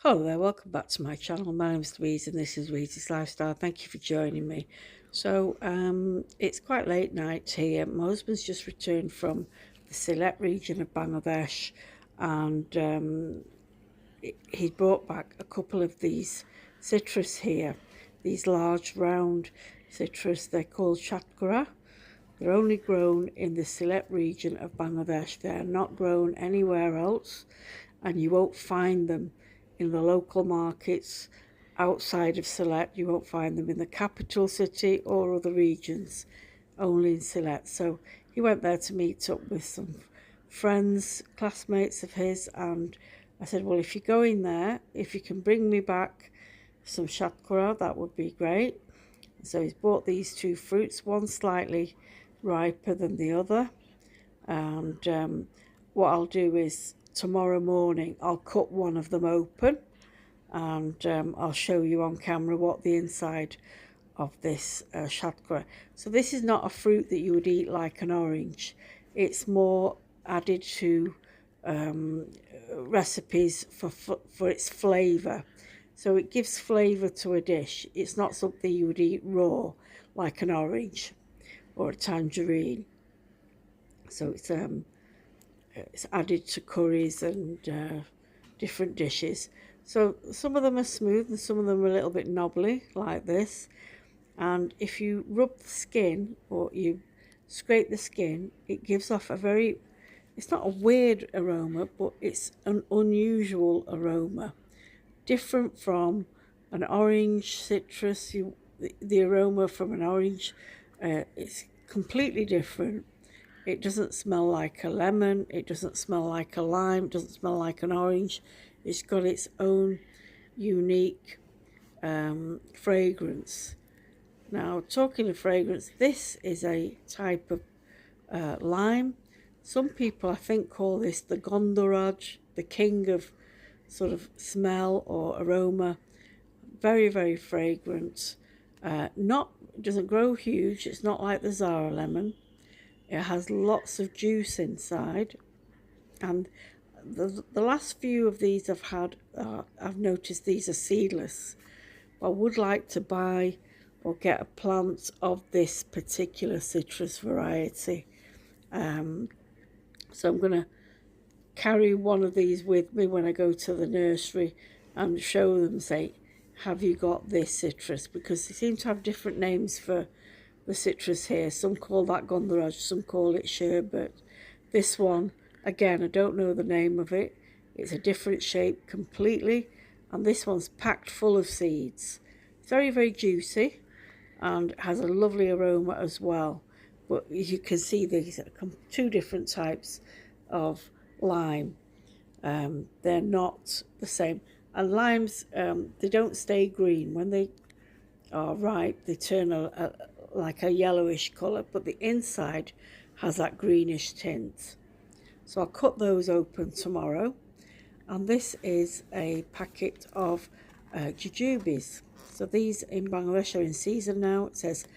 Hello there, welcome back to my channel. My name's Louise and this is Louise's Lifestyle. Thank you for joining me. So it's quite late night here. My husband's just returned from the Sylhet region of Bangladesh, and he brought back a couple of these citrus here, these large round citrus. They're called shatkara. They're only grown in the Sylhet region of Bangladesh. They're not grown anywhere else, and you won't find them in the local markets outside of Sylhet. You won't find them in the capital city or other regions, only in Sylhet. So he went there to meet up with some friends, classmates of his, and I said, well, if you're going there, if you can bring me back some shatkara, that would be great. So he's bought these two fruits, one slightly riper than the other, and what I'll do is tomorrow morning I'll cut one of them open, and I'll show you on camera what the inside of this shatkara. So this is not a fruit that you would eat like an orange. It's more added to recipes for its flavour. So it gives flavour to a dish. It's not something you would eat raw like an orange or a tangerine. So it's added to curries and different dishes. So some of them are smooth and some of them are a little bit knobbly like this. And if you rub the skin or you scrape the skin, it gives off a very, it's not a weird aroma, but it's an unusual aroma. Different from an orange citrus. The aroma from an orange, it's completely different. It doesn't smell like a lemon, it doesn't smell like a lime, it doesn't smell like an orange. It's got its own unique fragrance. Now, talking of fragrance, this is a type of lime. Some people, I think, call this the Gondoraj, the king of sort of smell or aroma. Very, very fragrant. It doesn't grow huge. It's not like the Zara lemon. It has lots of juice inside, and the last few of these I've had, I've noticed these are seedless. I would like to buy or get a plant of this particular citrus variety. So I'm going to carry one of these with me when I go to the nursery and show them, say, have you got this citrus? Because they seem to have different names for the citrus here. Some call that Gondoraj, some call it sherbet. This one, again, I don't know the name of it. It's a different shape completely, and this one's packed full of seeds. It's very, very juicy and has a lovely aroma as well. But as you can see, these are two different types of lime. They're not the same. And limes, they don't stay green. When they are ripe, they turn like a yellowish colour, but the inside has that greenish tint. So I'll cut those open tomorrow. And this is a packet of Jujubes. So these in Bangladesh are in season now. It says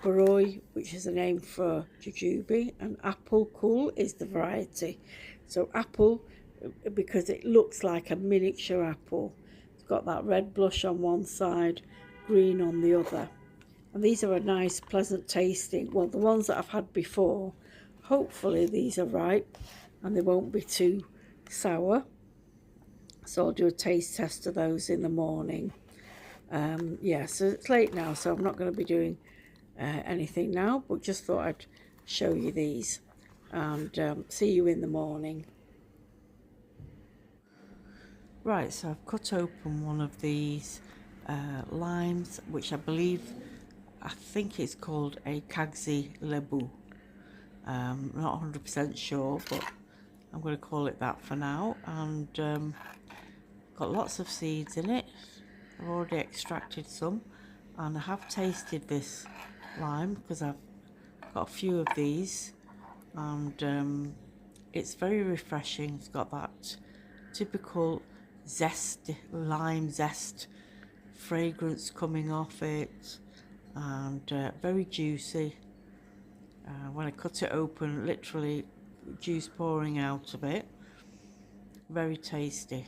Boroi, which is a name for Jujube, and Apple Cool is the variety. So apple, because it looks like a miniature apple. It's got that red blush on one side, green on the other. And these are a nice, pleasant tasting. Well, the ones that I've had before, hopefully these are ripe and they won't be too sour. So I'll do a taste test of those in the morning. Yeah, so it's late now, so I'm not going to be doing anything now, but just thought I'd show you these and see you in the morning. Right, so I've cut open one of these limes, which I think it's called a Kagzi Lebu. Not 100% sure, but I'm going to call it that for now. And got lots of seeds in it. I've already extracted some, and I have tasted this lime because I've got a few of these, and it's very refreshing. It's got that typical zest, lime zest fragrance coming off it, and very juicy. When I cut it open, literally juice pouring out of it. Very tasty.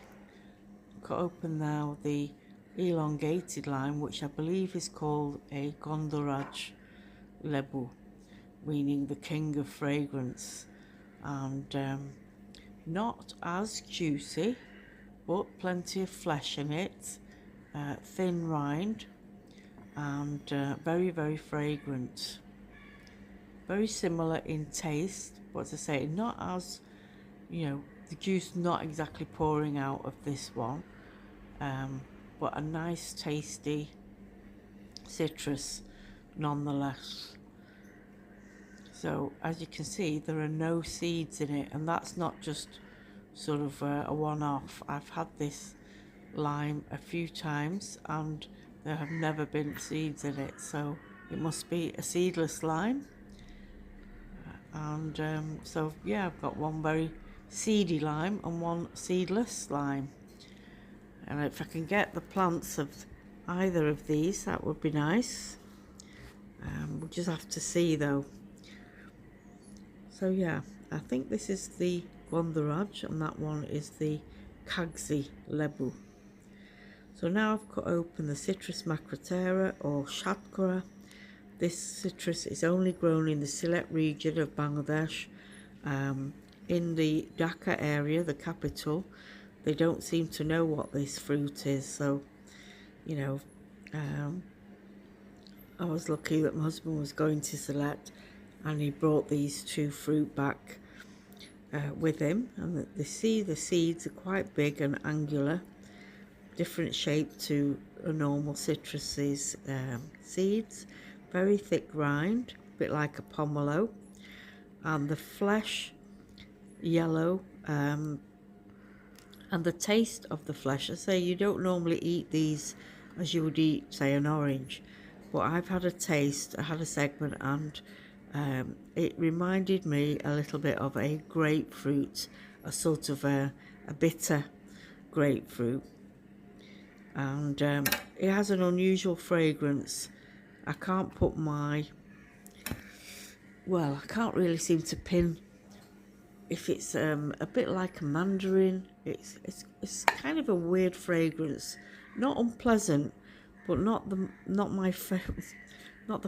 Cut open now the elongated lime, which I believe is called a Gondoraj Lebu, meaning the king of fragrance, and not as juicy, but plenty of flesh in it, thin rind, and very, very fragrant. Very similar in taste, but as I say, not as, the juice not exactly pouring out of this one, but a nice tasty citrus nonetheless. So as you can see, there are no seeds in it, and that's not just sort of a one-off. I've had this lime a few times and there have never been seeds in it, so it must be a seedless lime. And so yeah, I've got one very seedy lime and one seedless lime, and if I can get the plants of either of these, that would be nice. We'll just have to see though. So yeah, I think this is the Gondoraj and that one is the Kagzi Lebu. So now I've cut open the Citrus macrotera or Shatkara. This citrus is only grown in the Sylhet region of Bangladesh, in the Dhaka area, the capital. They don't seem to know what this fruit is, so I was lucky that my husband was going to Sylhet and he brought these two fruit back with him, and the seeds are quite big and angular, different shape to a normal citrus's seeds. Very thick rind, a bit like a pomelo, and the flesh yellow, and the taste of the flesh. I say you don't normally eat these as you would eat, say, an orange, but I've had a taste, I had a segment, and it reminded me a little bit of a grapefruit, a sort of a bitter grapefruit, and it has an unusual fragrance. I can't put I can't really seem to pin if it's a bit like a mandarin. It's kind of a weird fragrance, not unpleasant, but not the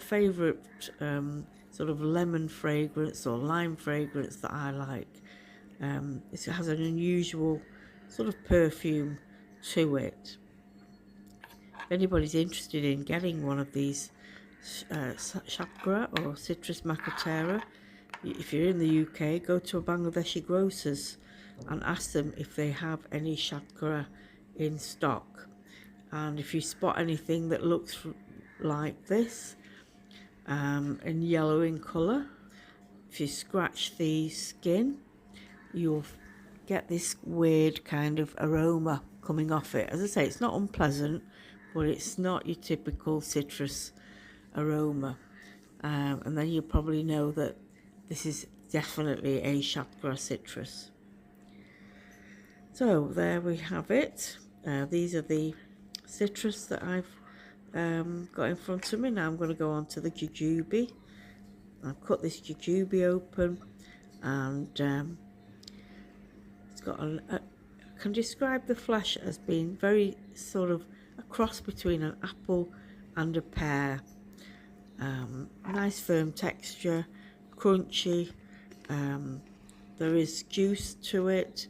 favorite sort of lemon fragrance or lime fragrance that I like. It has an unusual sort of perfume to it. If anybody's interested in getting one of these Shatkara or Citrus macrotera, if you're in the UK, go to a Bangladeshi grocer's and ask them if they have any Shatkara in stock. And if you spot anything that looks like this, and yellow in colour, if you scratch the skin, you'll get this weird kind of aroma coming off it. As I say, it's not unpleasant, but it's not your typical citrus aroma, and then you probably know that this is definitely a Shatkara citrus. So there we have it. These are the citrus that I've got in front of me. Now I'm going to go on to the Jujube. I've cut this Jujube open, and it's got I can describe the flesh as being very sort of a cross between an apple and a pear. Nice firm texture, crunchy, there is juice to it.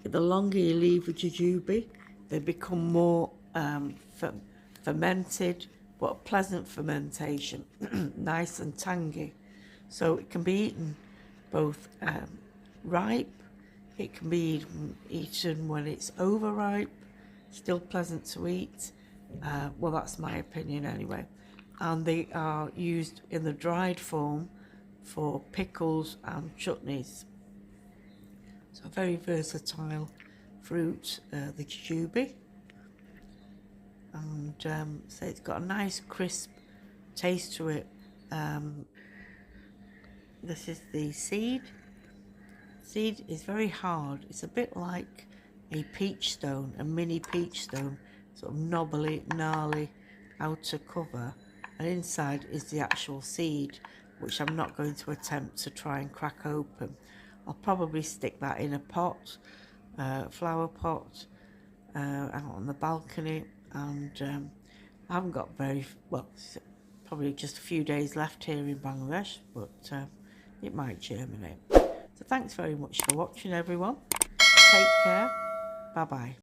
The longer you leave the Jujube, they become more fermented, but a pleasant fermentation, nice and tangy. So it can be eaten both ripe, it can be eaten when it's overripe, still pleasant to eat. Well, that's my opinion anyway. And they are used in the dried form for pickles and chutneys. So a very versatile fruit, the Jujube. And so it's got a nice crisp taste to it. This is the seed. Seed is very hard. It's a bit like a peach stone, a mini peach stone. sort of knobbly, gnarly outer cover, and inside is the actual seed, which I'm not going to attempt to try and crack open. I'll probably stick that in a pot, flower pot, out on the balcony, and I haven't got probably just a few days left here in Bangladesh, but it might germinate. So thanks very much for watching, everyone. Take care. Bye bye.